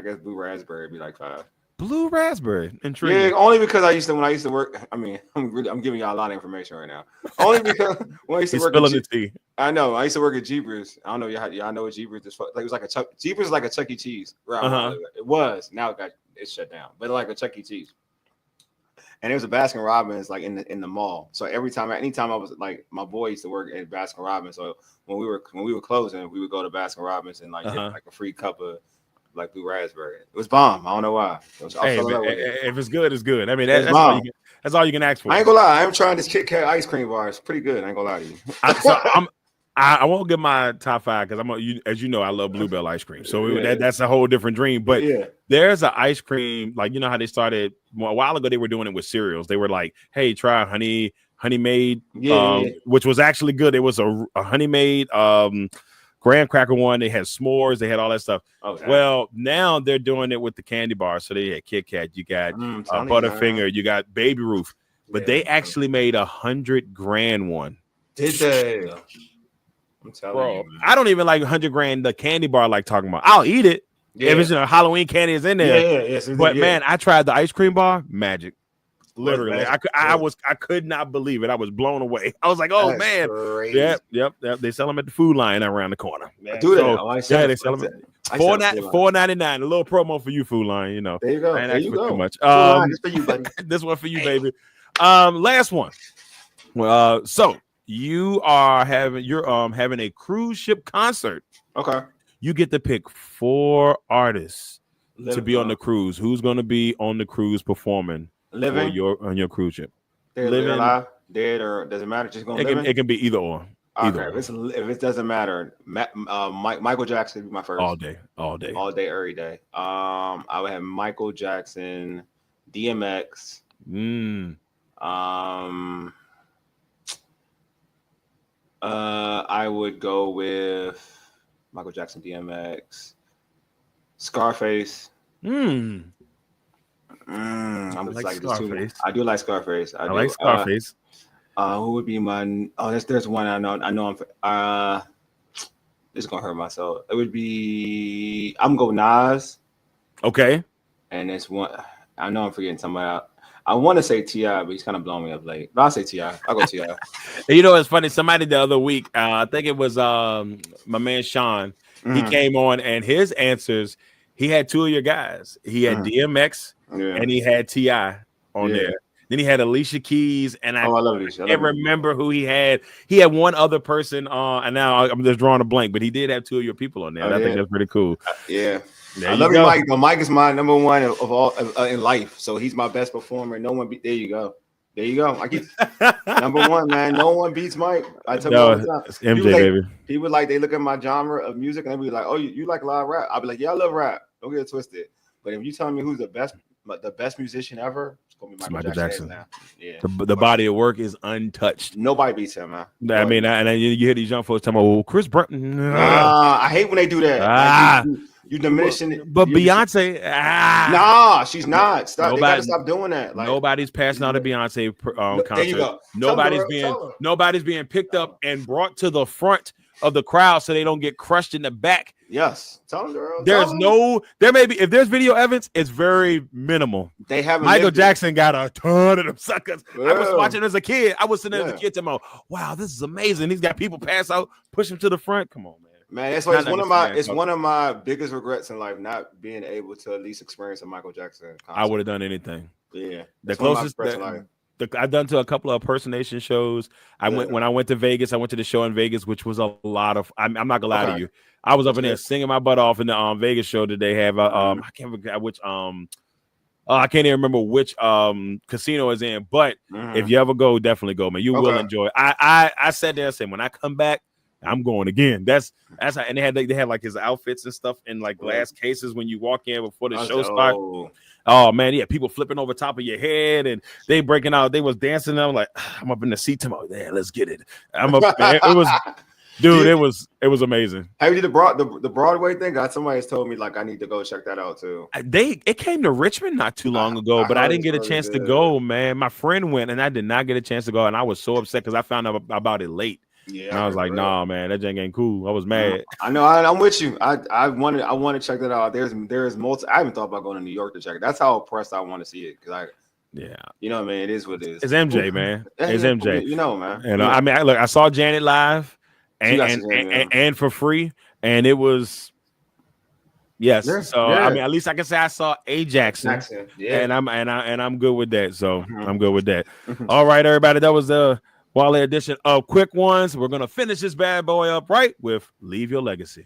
guess blue raspberry be like 5. Blue raspberry, intriguing. Yeah, only because when I used to work. I mean, I'm giving y'all a lot of information right now. Only because when I used to work spilling the tea. I know. I used to work at Jeepers. I don't know. Y'all know what Jeepers is. Like, it was like Jeepers is like a Chuck E. Cheese. Right? It was. Now it's shut down. But like a Chuck E. Cheese. And it was a Baskin Robbins like in the mall. So anytime I was like, my boy used to work at Baskin Robbins. So when we were closing, we would go to Baskin Robbins and like get like a free cup of like blue raspberry. It was bomb. I don't know why. If it's good, it's good. I mean, that's all you can ask for. I ain't gonna lie. I'm trying this Kit Kat ice cream bar. It's pretty good. I ain't gonna lie to you. I won't give my top 5 because as you know, I love Bluebell ice cream. So that's a whole different dream. But there's an ice cream, like, you know how they started a while ago, they were doing it with cereals. They were like, hey, try honey made, which was actually good. It was a honey made graham cracker one. They had s'mores, they had all that stuff. Okay. Well, now they're doing it with the candy bars. So they had Kit Kat, you got Butterfinger, you got Baby Ruth, but they actually made $100,000 one. Did they? I'm telling you, I don't even like $100,000 the candy bar like talking about. I'll eat it if it's Halloween candy is in there. But man, I tried the ice cream bar, magic. Literally, I could not believe it. I was blown away. I was like, oh, that's man, crazy. Yep. They sell them at the Food Line around the corner. Do they? They sell them at $4.99. A little promo for you, Food Line. You know, there you go. There you go. Too much. This for you, buddy. This one for you, baby. Last one. So you're having a cruise ship concert. Okay. You get to pick 4 artists to be on the cruise. Who's going to be on the cruise performing? Living on your cruise ship. Living, alive, dead, or does it matter? Just going living? It can be either or. Okay, if it doesn't matter, Michael Jackson would be my first. All day, every day. I would have Michael Jackson, DMX. I would go with Michael Jackson, DMX, Scarface. I do like Scarface. I like Scarface. Who would be my? There's one I know. This is gonna hurt myself. It would be. I'm going Nas. Okay. And it's one. I know I'm forgetting somebody. I want to say T.I., but he's kind of blowing me up late. But I'll say T.I. I'll go T.I. You know, it's funny. Somebody the other week, I think it was my man Sean. He came on and his answers. He had 2 of your guys. He had DMX. And he had T.I. on there. Then he had Alicia Keys, and I love Alicia. I can't remember who he had. He had one other person on, and now I'm just drawing a blank, but he did have 2 of your people on there. I think that's pretty cool. I love you, Mike. But Mike is my number 1 of all in life, so he's my best performer. No one there you go. I keep number 1, man. No one beats Mike. I tell you all the time. It's MJ, baby. People they look at my genre of music and they be like, "Oh, you like a lot of rap?" I'll be like, "Yeah, I love rap. Don't get it twisted." But if you tell me who's the best musician ever, it's gonna be Michael Jackson. Now. Yeah, the body of work is untouched. Nobody beats him, man. I mean, and you hear these young folks talking about, "Oh, Chris Brown." I hate when they do that. You diminishing it. But Beyonce, nah, she's not. Stop. They gotta stop doing that. Nobody's passing out a Beyonce concert. There you go. Nobody's being picked up and brought to the front of the crowd so they don't get crushed in the back. Yes, tell them, girl. There may be, if there's video evidence, it's very minimal. They haven't. Michael Jackson got a ton of them suckers. Yeah. I was watching as a kid. I was sitting there as a kid talking about, wow, this is amazing. He's got people pass out, push him to the front. Come on, man. Man, it's one of my biggest regrets in life, not being able to at least experience a Michael Jackson concert. I would have done anything. Yeah, the I've done to a couple of impersonation shows. When I went to Vegas. I went to the show in Vegas, which was a lot of. I'm not gonna lie to you. I was up in there singing my butt off in the Vegas show that they have. I can't forget which I can't even remember which casino is in. But if you ever go, definitely go, man. You will enjoy it. I sat there and said, when I come back, I'm going again. That's how, and they had like his outfits and stuff in like glass cases when you walk in before the show starts. Oh man, yeah, people flipping over top of your head and they breaking out. They was dancing. And I'm like, I'm up in the seat tomorrow. Yeah, let's get it. I'm up. It was, dude. It was amazing. Have you did the Broadway thing? Somebody's told me like I need to go check that out too. It came to Richmond not too long ago, but I didn't get a chance to go. Man, my friend went and I did not get a chance to go, and I was so upset because I found out about it late. Yeah, and I was like, nah, man, that jank ain't cool. I was mad. I know. I'm with you. I want to check that out. There's multi. I haven't thought about going to New York to check it. That's how impressed I want to see it. Cause you know, man, it is what it is. It's MJ, man. It's MJ. You know, man. And I mean, I saw Janet live, and for free, and it was. Yes. I mean, at least I can say I saw A Jackson. And I'm good with that. So I'm good with that. All right, everybody. That was the Wole edition of Quick Ones. We're going to finish this bad boy up right with Leave Your Legacy.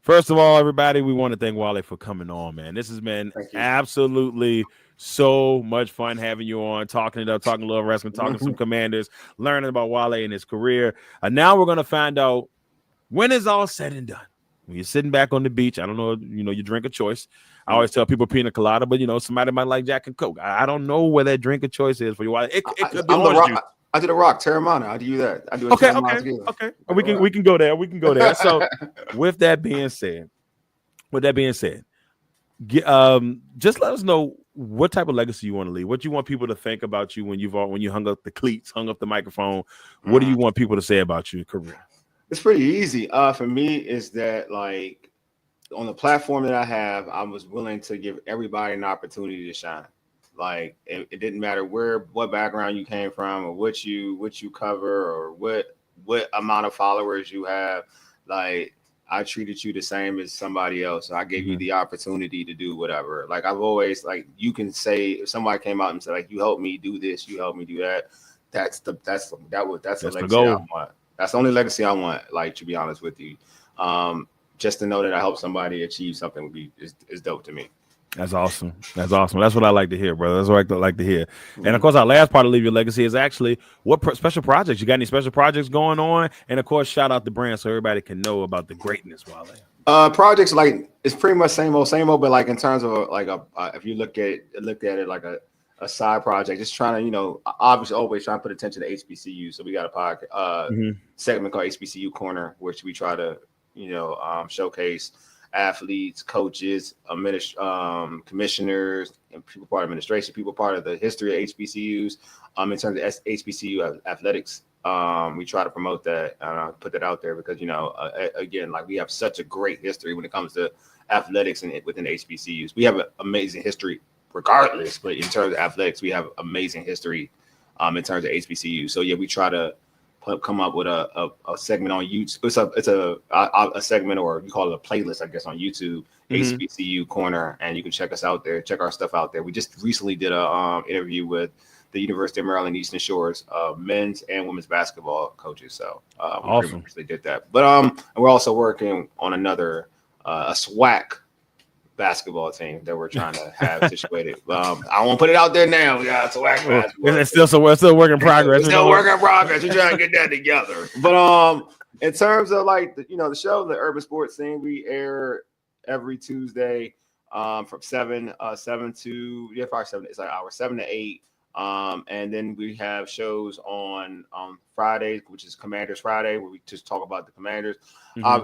First of all, everybody, we want to thank Wole for coming on, man. This has been absolutely so much fun having you on, talking a little wrestling, talking some Commanders, learning about Wole and his career. And now we're going to find out when it's all said and done. When you're sitting back on the beach, I don't know, you drink a choice. I always tell people pina colada, but somebody might like Jack and Coke. I don't know where that drink of choice is for you. It could be I did a rock, Terramana. I do that. I do okay. We can go there. We can go there. So, with that being said, just let us know what type of legacy you want to leave. What you want people to think about you when you hung up the cleats, hung up the microphone. What do you want people to say about your career? It's pretty easy. For me, is that like on the platform that I have, I was willing to give everybody an opportunity to shine. Like it didn't matter what background you came from, or what you cover, or what amount of followers you have. Like I treated you the same as somebody else. So I gave you the opportunity to do whatever. Like I've always, like, you can say if somebody came out and said like, you helped me do this, you helped me do that. That's the legacy I want. That's the only legacy I want. Like, to be honest with you, just to know that I helped somebody achieve something is dope to me. That's awesome. That's what I like to hear, brother. That's what I like to hear. And of course, our last part of Leave Your Legacy is actually what special projects you got. Any special projects going on? And of course, shout out the brand so everybody can know about the greatness. Projects, like, it's pretty much same old, but like in terms of like if you look at it like a side project, just trying to obviously always trying to put attention to HBCU. So we got a podcast segment called HBCU Corner, which we try to showcase athletes, coaches, commissioners, and people part of administration, people part of the history of HBCUs. In terms of HBCU athletics, we try to promote that and put that out there because again, like, we have such a great history when it comes to athletics and within HBCUs. We have an amazing history regardless, but in terms of athletics, we have amazing history in terms of HBCUs. So yeah, we try to come up with a segment on YouTube. It's a segment, or you call it a playlist, I guess, on YouTube, HBCU Corner, and you can check us out there, check our stuff out there. We just recently did a interview with the University of Maryland Eastern Shores men's and women's basketball coaches. So awesome. They did that. But we're also working on another a SWAC basketball team that we're trying to have situated. I won't put it out there now. Yeah, it's SWAC basketball. It's still work in progress. It's still work in progress. We're trying to get that together. But in terms of like the show, the Urban Sports Scene, we air every Tuesday from 7 to probably 7. It's like hour 7 to 8. And then we have shows on Fridays, which is Commanders Friday, where we just talk about the Commanders.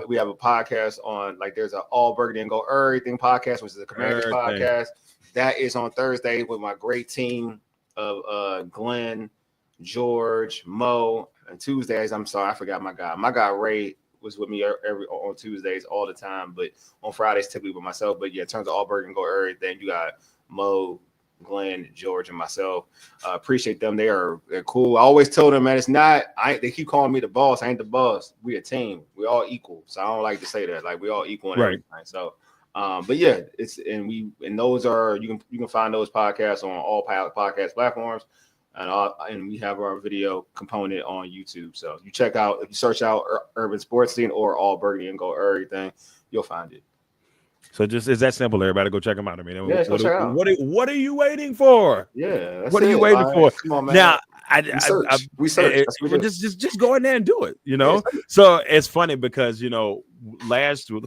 We have a podcast on, like, there's an All Burgundy and Go Errrything podcast, which is a Commanders podcast. That is on Thursday with my great team of Glenn, George, Mo. And Tuesdays, I'm sorry, I forgot my guy. My guy Ray was with me on Tuesdays all the time, but on Fridays typically with myself. But yeah, in terms of All Burgundy and Go Errrything, you got Mo, Glenn, George, and myself. Appreciate them. They're cool. I always told them, man, they keep calling me the boss. I ain't the boss. We a team. We all equal. So I don't like to say that. Like, we all equal and everything. So But yeah, those are you can find those podcasts on all podcast platforms, and we have our video component on YouTube. So you check out, if you search out Urban Sports Scene or All Burgundy and go Errrything, you'll find it. So just is that simple? Everybody go check them out. I mean, yeah, check out. What are you waiting for? Yeah, what are you waiting for? Come on, man. Now, we search. Just go in there and do it. So it's funny because a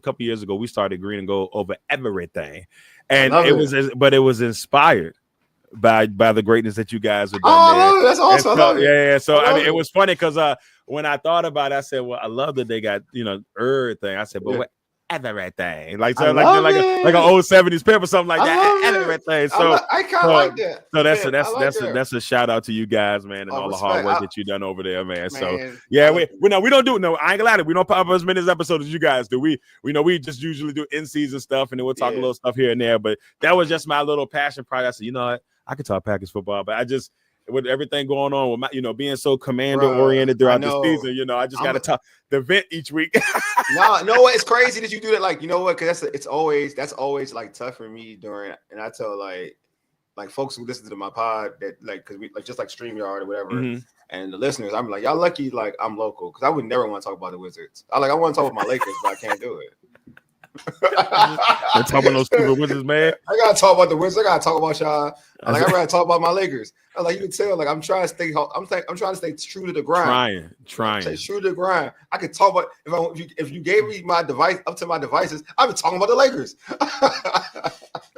couple years ago we started Green and Gold over everything, and it was inspired by the greatness that you guys are doing. Oh, that's awesome. So I mean, it was funny because when I thought about it, I said, well, I love that they got everything. I said, but what? Everything like an old 70s pimp or something like that. Everything. So I kind of like that. So that's a shout out to you guys, man, and all the hard work that you done over there, man. So yeah, we don't do it. No, I ain't gonna lie to you. We don't pop up as many episodes as you guys do. We just usually do in season stuff, and then we'll talk a little stuff here and there. But that was just my little passion project. I said, you know what, I could talk Packers football, but I just, with everything going on with my, being so commander oriented throughout the season, I just got to talk the vent each week. No, it's crazy that you do that. Like, you know what? Because that's always like tough for me during, and I tell like folks who listen to my pod that because we just like StreamYard or whatever, and the listeners, I'm like, y'all lucky, like I'm local, because I would never want to talk about the Wizards. I want to talk about my Lakers, but I can't do it. Talk about those stupid Wizards, man. I gotta talk about the Wizards. I gotta talk about y'all. I gotta talk about my Lakers. You can tell, I'm trying to stay. I'm trying to stay true to the grind. Trying. Stay true to the grind. I could talk about if you gave me my device up to my devices, I've been talking about the Lakers.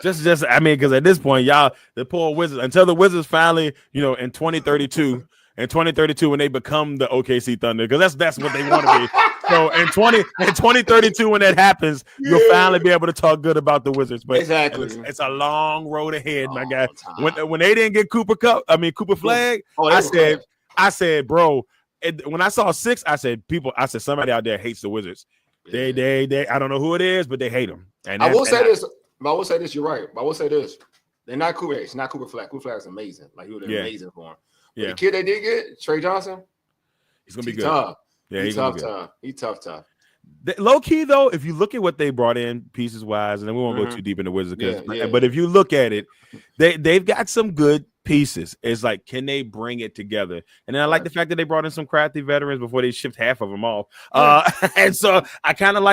just I mean, because at this point, y'all, the poor Wizards, until the Wizards finally, in 2032. In 2032, when they become the OKC Thunder, because that's what they want to be. So in 2032, when that happens, you'll finally be able to talk good about the Wizards. But exactly, it's a long road ahead, my guy. When they didn't get Cooper Flag, I said, bro. When I saw 6, I said somebody out there hates the Wizards. They I don't know who it is, but they hate them. And I will say this. You're right. But I will say this. They're not Cooper. It's not Cooper Flag. Cooper Flag is amazing. He would have been amazing for him. Yeah. The kid they did get, Trey Johnson, he's gonna be good. Tough. Yeah, he's tough. He's tough. Low key though, if you look at what they brought in pieces wise, and then we won't go too deep in the Wizards, but if you look at it, they've got some good pieces. It's like, can they bring it together? And then I like the fact that they brought in some crafty veterans before they shipped half of them off. And so I kind of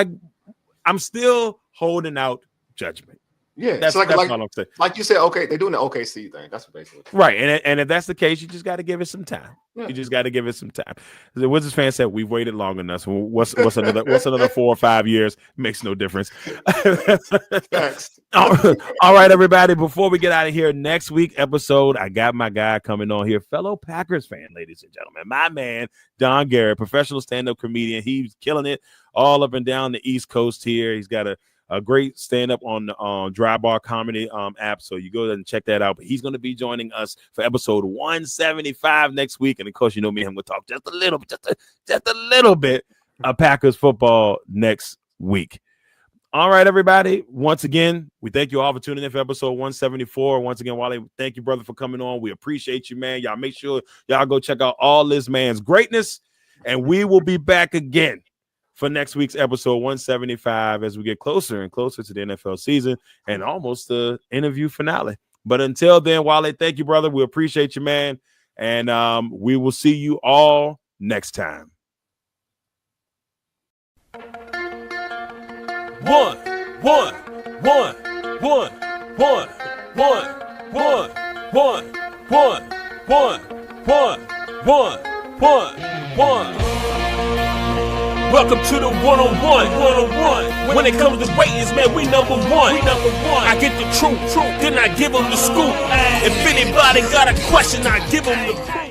I'm still holding out judgment. Yeah, that's all I'm saying. Like you said, okay, they're doing the OKC thing. That's basically right. And if that's the case, you just got to give it some time. Yeah. You just got to give it some time. The Wizards fan said we've waited long enough. So what's another 4 or 5 years? Makes no difference. Thanks. All right, everybody. Before we get out of here, next week episode, I got my guy coming on here, fellow Packers fan, ladies and gentlemen. My man, Don Garrett, professional stand-up comedian. He's killing it all up and down the East Coast here. He's got a great stand-up on Dry Bar Comedy app, so you go ahead and check that out. But he's going to be joining us for episode 175 next week, and of course, me and him will talk just a little bit of Packers football next week. All right, everybody. Once again, we thank you all for tuning in for episode 174. Once again, Wale, thank you, brother, for coming on. We appreciate you, man. Y'all make sure y'all go check out all this man's greatness, and we will be back again for next week's episode 175 as we get closer and closer to the NFL season and almost the interview finale. But until then, Wale, thank you, brother. We appreciate you, man. And we will see you all next time. One. Welcome to the 101. When it comes to ratings, man, we number one. I get the truth, then I give them the scoop. If anybody got a question, I give them the proof.